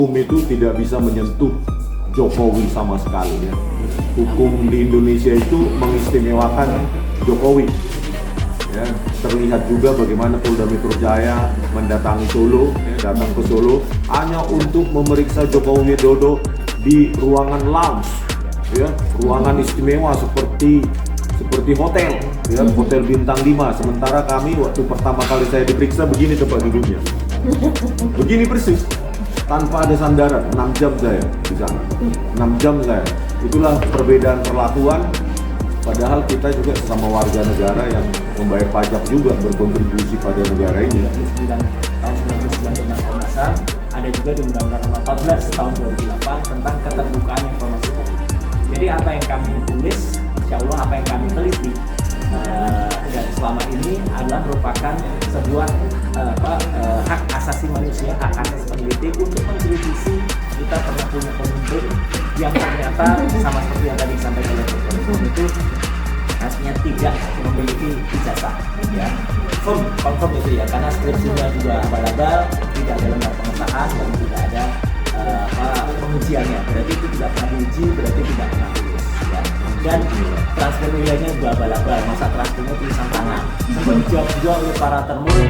Hukum itu tidak bisa menyentuh Jokowi sama sekali ya. Hukum di Indonesia itu mengistimewakan Jokowi. Ya, terlihat juga bagaimana Polda Metro Jaya mendatangi Solo, ya, datang ke Solo hanya untuk memeriksa Joko Widodo di ruangan lounge, ya, ruangan istimewa seperti hotel, ya, hotel bintang 5. Sementara kami waktu pertama kali saya diperiksa begini tempat duduknya, begini persis, tanpa ada sandaran. 6 jam saya di sana, 6 jam saya. Itulah perbedaan perlakuan. Padahal kita juga sesama warga negara yang membayar pajak juga, berkontribusi pada negara ini. Tahun 99 tentang Komnas HAM, ada juga di Undang-Undang 14 tahun 2008 tentang keterbukaan informasi publik. Jadi apa yang kami tulis, insya Allah apa yang kami teliti dan selama ini adalah merupakan sebuah hak asasi manusia, hak asasi peneliti untuk mengkritisi kita pernah punya pemimpin yang ternyata sama seperti yang tadi disampaikan oleh Prof. itu aslinya tidak memiliki ijazah, ya. Confirm itu ya, karena skripsinya juga abal-abal, tidak ada lembar pengesahan dan tidak ada pengujiannya. Berarti itu tidak pernah diuji, berarti tidak pernah lulus, ya. Dan transfer nilainya juga abal-abal, masa transfernya tulisan tangan. Sempat dijawab juga oleh para termul.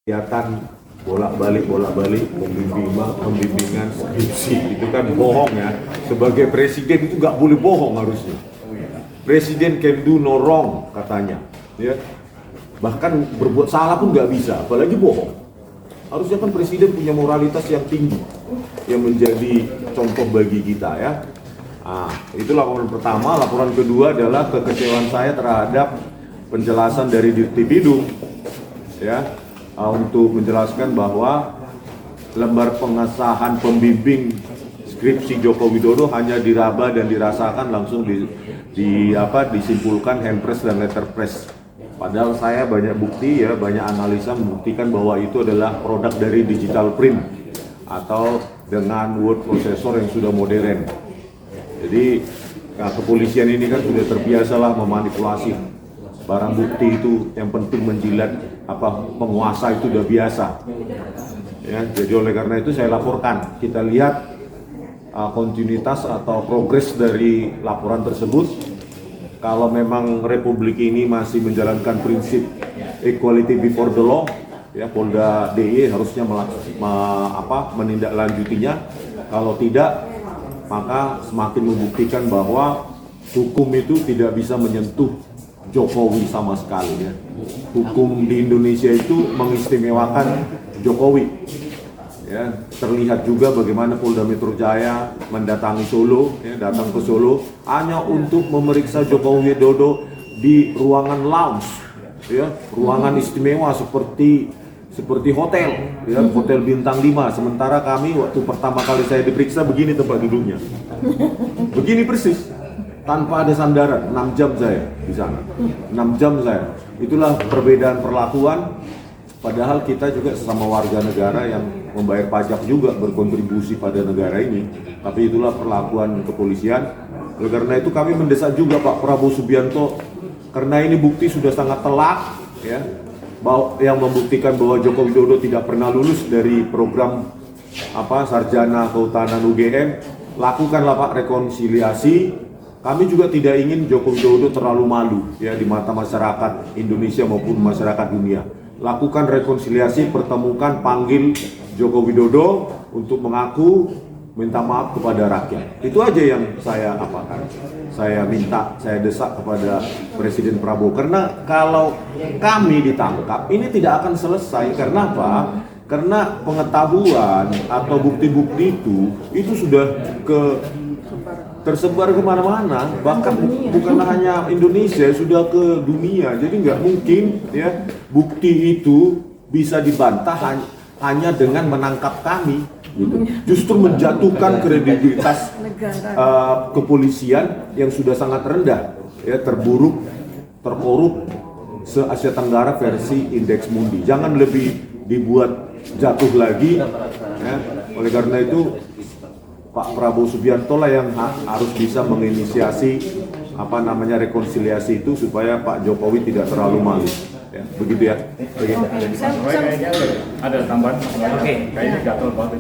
Kegiatan bolak-balik pembimbingan skripsi itu kan bohong ya. Sebagai presiden itu nggak boleh bohong harusnya. Presiden can do no wrong katanya, ya. Bahkan berbuat salah pun nggak bisa, apalagi bohong. Harusnya kan presiden punya moralitas yang tinggi, yang menjadi contoh bagi kita ya. Itu laporan pertama. Laporan kedua adalah kekecewaan saya terhadap penjelasan dari Dirtipidum, ya. Untuk menjelaskan bahwa lembar pengesahan pembimbing skripsi Joko Widodo hanya diraba dan dirasakan langsung disimpulkan handpress dan letterpress. Padahal saya banyak bukti ya, banyak analisa membuktikan bahwa itu adalah produk dari digital print atau dengan word processor yang sudah modern. Jadi kepolisian ini kan sudah terbiasalah memanipulasi barang bukti itu, yang penting menjilat penguasa itu udah biasa. Ya, jadi oleh karena itu saya laporkan. Kita lihat kontinuitas atau progres dari laporan tersebut. Kalau memang Republik ini masih menjalankan prinsip equality before the law, ya, Polda DIY harusnya menindaklanjutinya. Kalau tidak, maka semakin membuktikan bahwa hukum itu tidak bisa menyentuh Jokowi sama sekali ya. Hukum di Indonesia itu mengistimewakan Jokowi. Ya, terlihat juga bagaimana Polda Metro Jaya mendatangi Solo, ya, datang ke Solo hanya untuk memeriksa Joko Widodo di ruangan lounge, ya, ruangan istimewa seperti hotel, ya, hotel bintang 5. Sementara kami waktu pertama kali saya diperiksa begini tempat duduknya, begini persis, tanpa ada sandaran. 6 jam saya di sana, 6 jam saya. Itulah perbedaan perlakuan. Padahal kita juga sesama warga negara yang membayar pajak juga, berkontribusi pada negara ini. Tapi itulah perlakuan kepolisian. Oleh karena itu kami mendesak juga Pak Prabowo Subianto, karena ini bukti sudah sangat telak, ya, yang membuktikan bahwa Joko Widodo tidak pernah lulus dari program sarjana kehutanan UGM. Lakukanlah Pak rekonsiliasi. Kami juga tidak ingin Joko Widodo terlalu malu ya di mata masyarakat Indonesia maupun masyarakat dunia. Lakukan rekonsiliasi, pertemukan, panggil Joko Widodo untuk mengaku, minta maaf kepada rakyat. Itu aja yang saya saya minta, saya desak kepada Presiden Prabowo. Karena kalau kami ditangkap, ini tidak akan selesai. Karena apa? Karena pengetahuan atau bukti-bukti itu sudah tersebar kemana-mana, bahkan bukan hanya Indonesia, sudah ke dunia. Jadi nggak mungkin ya bukti itu bisa dibantah hanya dengan menangkap kami, gitu. Justru menjatuhkan kredibilitas kepolisian yang sudah sangat rendah, ya, terburuk, terkorup se-Asia Tenggara versi Indeks Mundi. Jangan lebih dibuat jatuh lagi ya. Oleh karena itu Pak Prabowo Subianto lah yang harus bisa menginisiasi rekonsiliasi itu supaya Pak Jokowi tidak terlalu malu. Ya, begitu ya. Ada tambahan? Oke. Kayaknya gatel banget.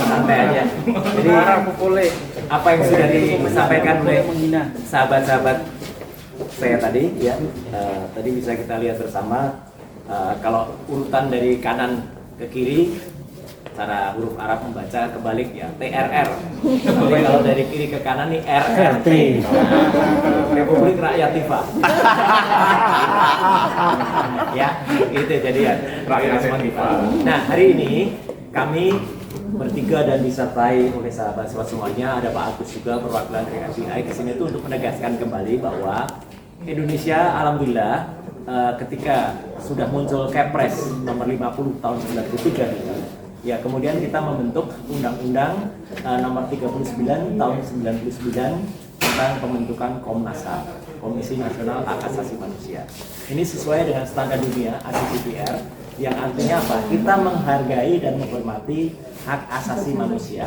Santai aja. Jadi apa yang sudah disampaikan oleh sahabat-sahabat saya tadi, ya, tadi bisa kita lihat bersama. Kalau urutan dari kanan ke kiri, cara huruf Arab membaca kebalik ya, TRR. Tapi kalau dari kiri ke kanan nih RRT. Republik Rakyat Tifa. Ya, itu jadi ya Rakyat Tifa. Nah, hari ini kami bertiga dan disertai oleh sahabat-sahabat semuanya, ada Pak Agus juga perwakilan dari FBI ke sini itu untuk menegaskan kembali bahwa Indonesia alhamdulillah ketika sudah muncul Kepres nomor 50 tahun 93 ya, kemudian kita membentuk Undang-Undang nomor 39 tahun 99 tentang pembentukan Komnas HAM, Komisi Nasional Hak Asasi Manusia. Ini sesuai dengan standar dunia ACCPR, yang artinya apa? Kita menghargai dan menghormati hak asasi manusia.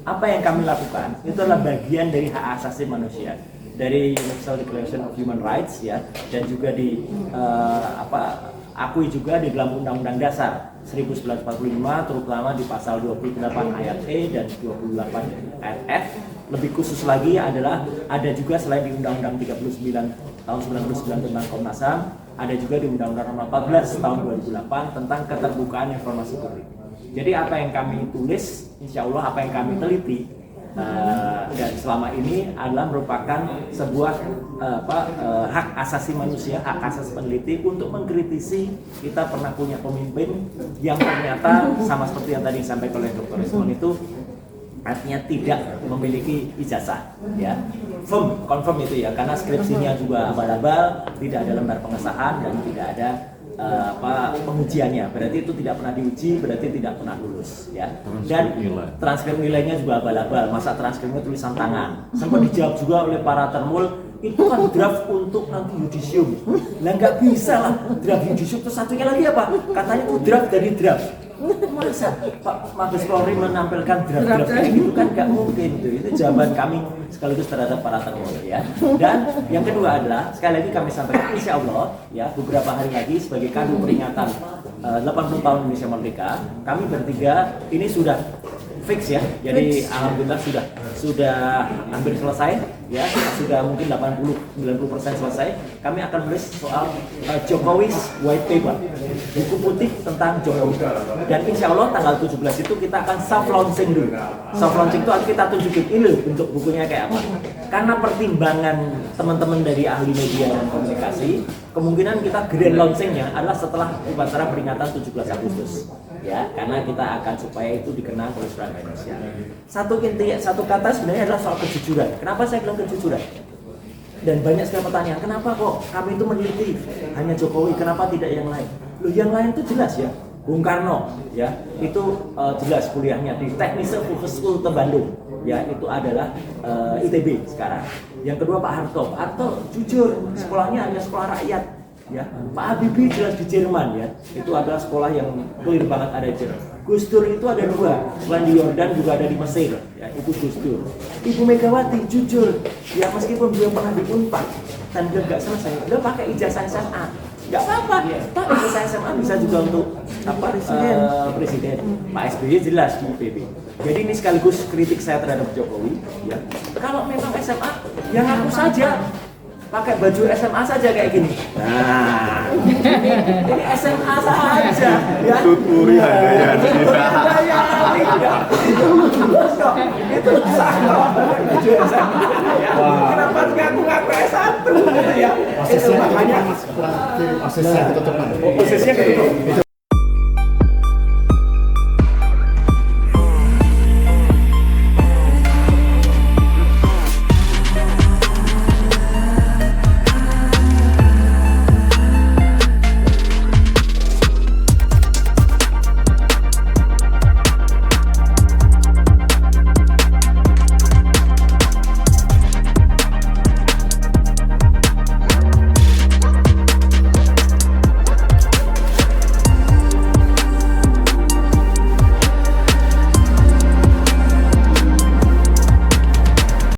Apa yang kami lakukan itu adalah bagian dari hak asasi manusia, dari Universal Declaration of Human Rights ya, dan juga akui juga di dalam Undang-Undang Dasar 1945, terutama di pasal 28 ayat E dan 28 ayat F. Lebih khusus lagi adalah ada juga selain di Undang-Undang 39 tahun 99 tentang Komnas HAM, ada juga di Undang-Undang nomor 14 tahun 2008 tentang keterbukaan informasi publik. Jadi apa yang kami tulis, insya Allah apa yang kami teliti dan selama ini adalah merupakan sebuah hak asasi manusia, hak asasi peneliti untuk mengkritisi kita pernah punya pemimpin yang ternyata sama seperti yang tadi disampaikan oleh Dr. Resmond itu artinya tidak memiliki ijazah, ya, confirm itu ya, karena skripsinya juga abal-abal, tidak ada lembar pengesahan dan tidak ada pengujiannya, berarti itu tidak pernah diuji, berarti tidak pernah lulus ya. Dan transkrip nilainya juga abal-abal, masa transkripnya tulisan tangan. Sempat dijawab juga oleh para termul, itu kan draft untuk nanti yudisium. Nah nggak bisa lah draft yudisium, terus satunya lagi apa? Katanya itu draft dari draft. Masa Pak Mabes Polri menampilkan draft-draft kayak gitu kan nggak mungkin tuh. Itu jawaban kami sekaligus terhadap para termul ya. Dan yang kedua adalah sekali lagi kami sampaikan insya Allah ya, beberapa hari lagi sebagai kado peringatan 80 tahun Indonesia Merdeka, kami bertiga ini sudah fix ya. Jadi alhamdulillah sudah hampir selesai ya, sudah mungkin 80-90% selesai. Kami akan menulis soal Jokowi's White Paper, buku putih tentang Jokowi. Dan insya Allah tanggal 17 itu kita akan soft launching dulu. Soft launching itu kita tunjukin ini loh bentuk bukunya kayak apa. Karena pertimbangan teman-teman dari ahli media dan komunikasi, kemungkinan kita grand launchingnya adalah setelah upacara peringatan 17 Agustus. Ya, karena kita akan supaya itu dikenang oleh seluruh Indonesia. Satu kata sebenarnya adalah soal kejujuran. Kenapa saya bilang kejujuran? Dan banyak sekali pertanyaan, kenapa kok kami itu meneliti hanya Jokowi, kenapa tidak yang lain? Loh, yang lain itu jelas ya. Bung Karno ya, itu jelas kuliahnya di Technische Hogeschool Bandung. Ya, itu adalah ITB sekarang. Yang kedua Pak Harto jujur, sekolahnya hanya sekolah rakyat. Ya, Pak Habibie jelas di Jerman ya, itu adalah sekolah yang clear banget ada di Jerman. Gus Dur itu ada dua, selain di Yordan juga ada di Mesir, ya itu Gus Dur. Ibu Megawati jujur, ya meskipun beliau pernah di Unpad dan beliau nggak selesai, beliau pakai ijazah SMA, nggak apa-apa. Pak ijazah SMA bisa juga untuk presiden. Pak SBY jelas di IPB. Jadi ini sekaligus kritik saya terhadap Jokowi. Ya, kalau memang SMA, yang aku saja. Pakai baju SMA saja kayak gini. Nah, ini SMA saja. Ya. Tuturi Handayani. Itu sama baju SMA. Kenapa ngaku S1? Ya. Posisinya makanya posisinya ketutup. Posisinya ketutup. Itu